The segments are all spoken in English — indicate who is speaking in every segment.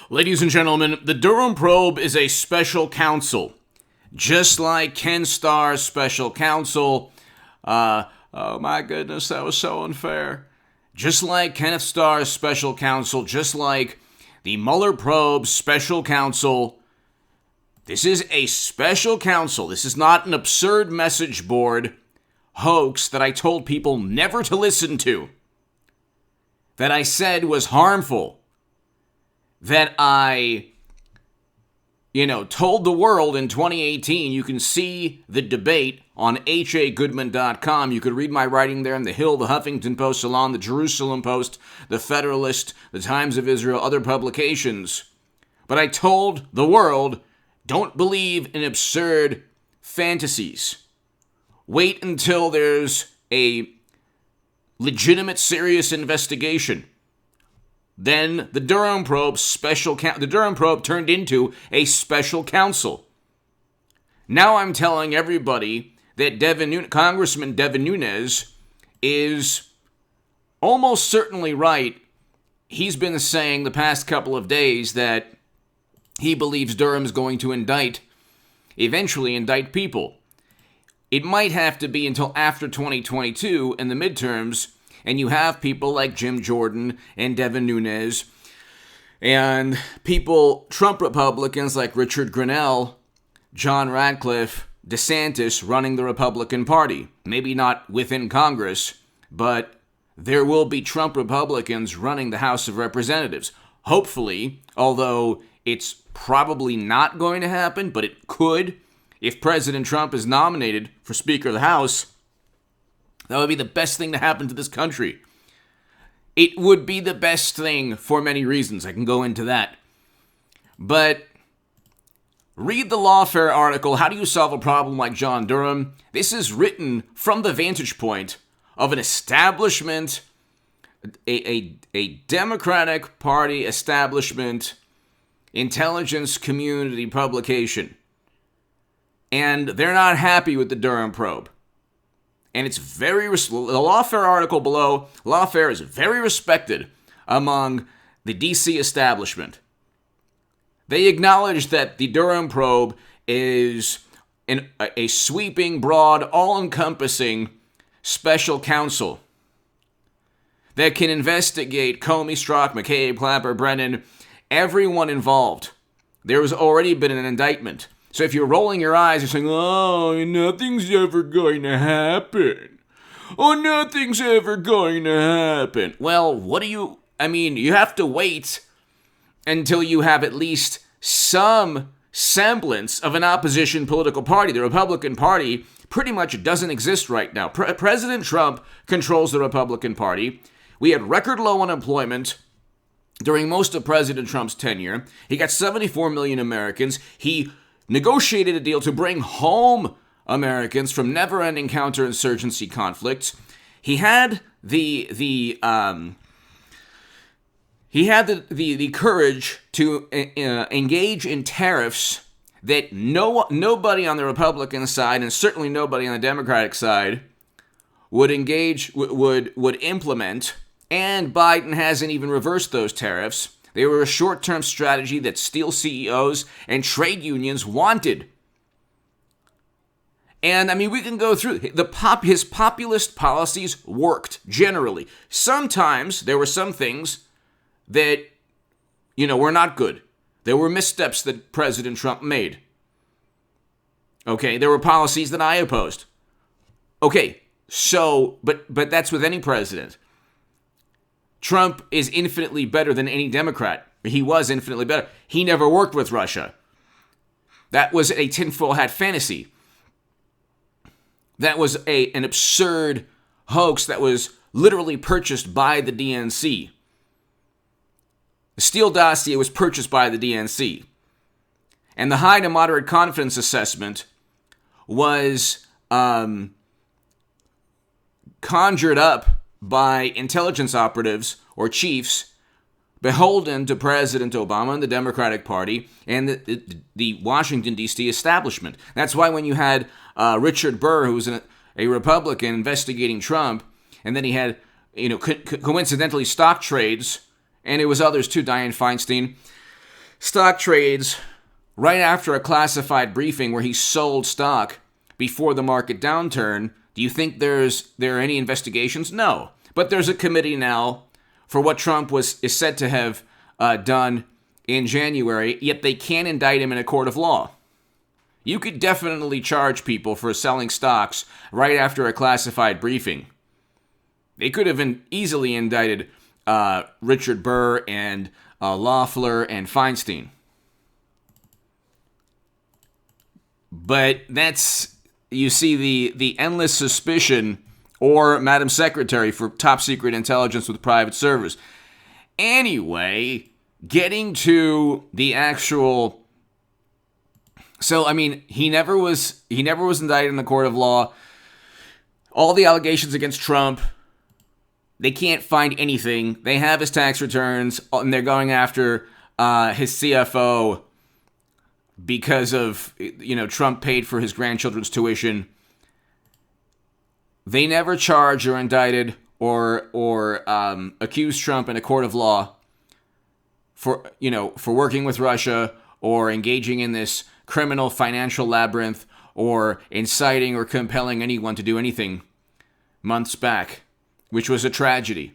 Speaker 1: Ladies and gentlemen, the Durham probe is a special counsel. Just like Ken Starr's special counsel. Oh my goodness, that was so unfair. Just like Kenneth Starr's special counsel, just like the Mueller probe's special counsel. This is a special counsel. This is not an absurd message board hoax that I told people never to listen to. That I said was harmful. That I, told the world in 2018. You can see the debate on hagoodman.com. You could read my writing there in The Hill, the Huffington Post, Salon, the Jerusalem Post, the Federalist, the Times of Israel, other publications. But I told the world, don't believe in absurd fantasies. Wait until there's a legitimate, serious investigation. Then the Durham probe turned into a special counsel. Now I'm telling everybody that Congressman Devin Nunes is almost certainly right. He's been saying the past couple of days that he believes Durham's going to eventually indict people. It might have to be until after 2022 in the midterms. And you have people like Jim Jordan and Devin Nunes and Trump Republicans like Richard Grenell, John Radcliffe, DeSantis running the Republican Party. Maybe not within Congress, but there will be Trump Republicans running the House of Representatives. Hopefully, although it's probably not going to happen, but it could. If President Trump is nominated for Speaker of the House, that would be the best thing to happen to this country. It would be the best thing for many reasons. I can go into that. But read the LawFair article, How Do You Solve a Problem Like John Durham? This is written from the vantage point of an establishment, a Democratic Party establishment, intelligence community publication. And they're not happy with the Durham probe. And it's the LawFair article below, LawFair is very respected among the DC establishment. They acknowledge that the Durham probe is a sweeping, broad, all-encompassing special counsel that can investigate Comey, Strzok, McCabe, Clapper, Brennan, everyone involved. There has already been an indictment. So if you're rolling your eyes, you're saying, oh, nothing's ever going to happen. Oh, nothing's ever going to happen. Well, you have to wait until you have at least some semblance of an opposition political party. The Republican Party pretty much doesn't exist right now. President Trump controls the Republican Party. We had record low unemployment during most of President Trump's tenure. He got 74 million Americans. He negotiated a deal to bring home Americans from never-ending counterinsurgency conflicts. He had the courage to engage in tariffs that nobody on the Republican side and certainly nobody on the Democratic side would implement. And Biden hasn't even reversed those tariffs. They were a short-term strategy that steel CEOs and trade unions wanted. And, we can go through. His populist policies worked, generally. Sometimes there were some things that, were not good. There were missteps that President Trump made. Okay, there were policies that I opposed. Okay, so, but that's with any president. Trump is infinitely better than any Democrat. He was infinitely better. He never worked with Russia. That was a tinfoil hat fantasy. That was an absurd hoax that was literally purchased by the DNC. The Steele dossier was purchased by the DNC. And the high to moderate confidence assessment was conjured up by intelligence operatives or chiefs beholden to President Obama and the Democratic Party and the Washington, D.C. establishment. That's why when you had Richard Burr, who was a Republican investigating Trump, and then he had, coincidentally stock trades, and it was others too, Dianne Feinstein, stock trades right after a classified briefing where he sold stock before the market downturn. Do you think there are any investigations? No. But there's a committee now for what Trump is said to have done in January, yet they can't indict him in a court of law. You could definitely charge people for selling stocks right after a classified briefing. They could have easily indicted Richard Burr and Loeffler and Feinstein. But that's, you see, the endless suspicion, or Madam Secretary for top secret intelligence with private servers. Anyway, getting to the actual... So, I mean, he never was indicted in the court of law. All the allegations against Trump, they can't find anything. They have his tax returns, and they're going after his CFO because of, Trump paid for his grandchildren's tuition. They never charged or indicted or accused Trump in a court of law for working with Russia or engaging in this criminal financial labyrinth or inciting or compelling anyone to do anything months back, which was a tragedy.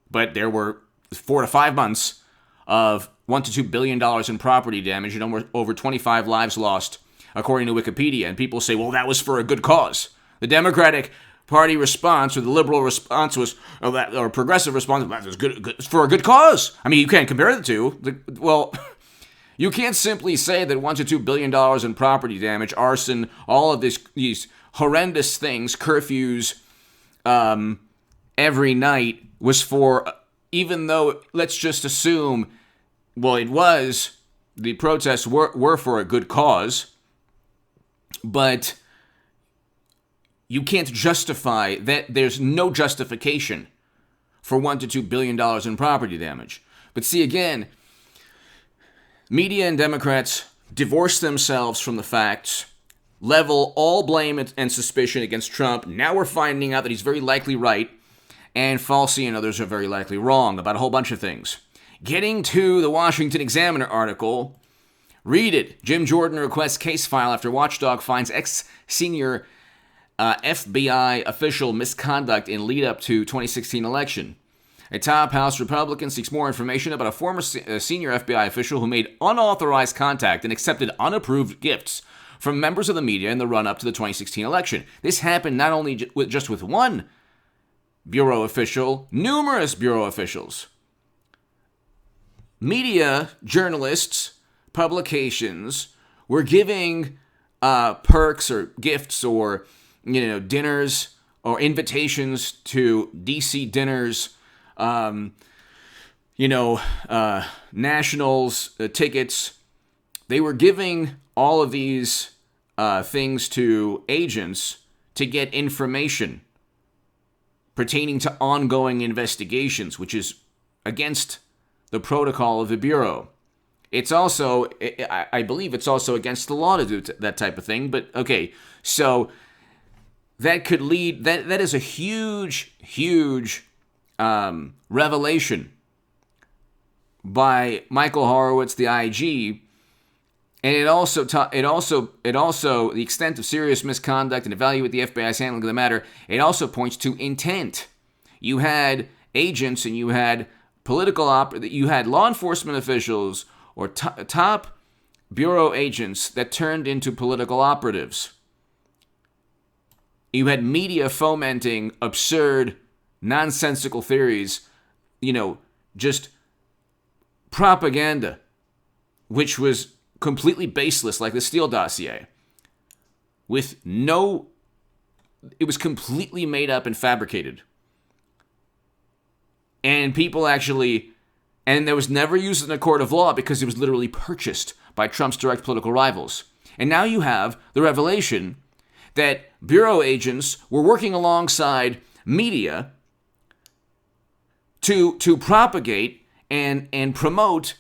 Speaker 1: But there were 4 to 5 months of $1 to $2 billion in property damage and over 25 lives lost, according to Wikipedia. And people say, well, that was for a good cause. The Democratic Party response, or the liberal response was, or progressive response, that was good for a good cause. I mean, you can't compare the two. Well, you can't simply say that $1 to $2 billion in property damage, arson, all of these horrendous things, curfews every night was for, even though, let's just assume, well, the protests were for a good cause, but you can't justify that. There's no justification for $1 to $2 billion in property damage. But see, again, media and Democrats divorce themselves from the facts, level all blame and suspicion against Trump. Now we're finding out that he's very likely right, and Falsey and others are very likely wrong about a whole bunch of things. Getting to the Washington Examiner article, read it. Jim Jordan requests case file after watchdog finds ex-senior FBI official misconduct in lead-up to 2016 election. A top House Republican seeks more information about a former senior FBI official who made unauthorized contact and accepted unapproved gifts from members of the media in the run-up to the 2016 election. This happened not only just with one bureau official, numerous bureau officials. Media, journalists, publications were giving perks or gifts or dinners or invitations to DC dinners, nationals, tickets. They were giving all of these things to agents to get information pertaining to ongoing investigations, which is against the protocol of the Bureau. It's also, I believe it's also against the law to do that type of thing, but okay, so that could lead, that is a huge revelation by Michael Horowitz, the IG, and it also the extent of serious misconduct and evaluate the FBI's handling of the matter. It also points to intent. You had agents and you had you had law enforcement officials or top bureau agents that turned into political operatives. You had media fomenting absurd, nonsensical theories, just propaganda, which was completely baseless, like the Steele dossier. It was completely made up and fabricated. And people and there was never used in a court of law because it was literally purchased by Trump's direct political rivals. And now you have the revelation that bureau agents were working alongside media to propagate and promote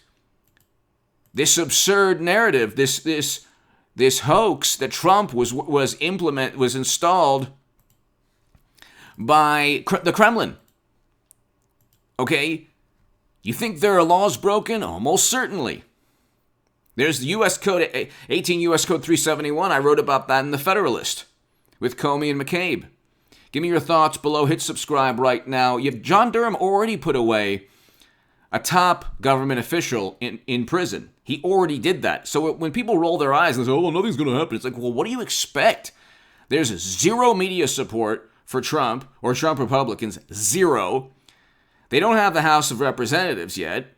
Speaker 1: this absurd narrative, this hoax that Trump was installed by the Kremlin. Okay? You think there are laws broken? Almost certainly. There's the U.S. Code, 18 U.S. Code 371. I wrote about that in the Federalist with Comey and McCabe. Give me your thoughts below. Hit subscribe right now. John Durham already put away a top government official in prison. He already did that. So when people roll their eyes and say, oh, well, nothing's going to happen, it's like, well, what do you expect? There's zero media support for Trump or Trump Republicans. Zero. They don't have the House of Representatives yet.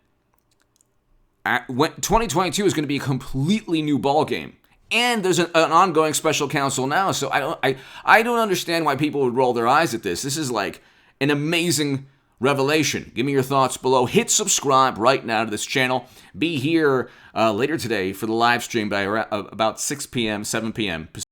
Speaker 1: 2022 is going to be a completely new ballgame. And there's an ongoing special counsel now. So I don't understand why people would roll their eyes at this. This is like an amazing revelation. Give me your thoughts below. Hit subscribe right now to this channel. Be here later today for the live stream by about 6 p.m., 7 p.m. Pacific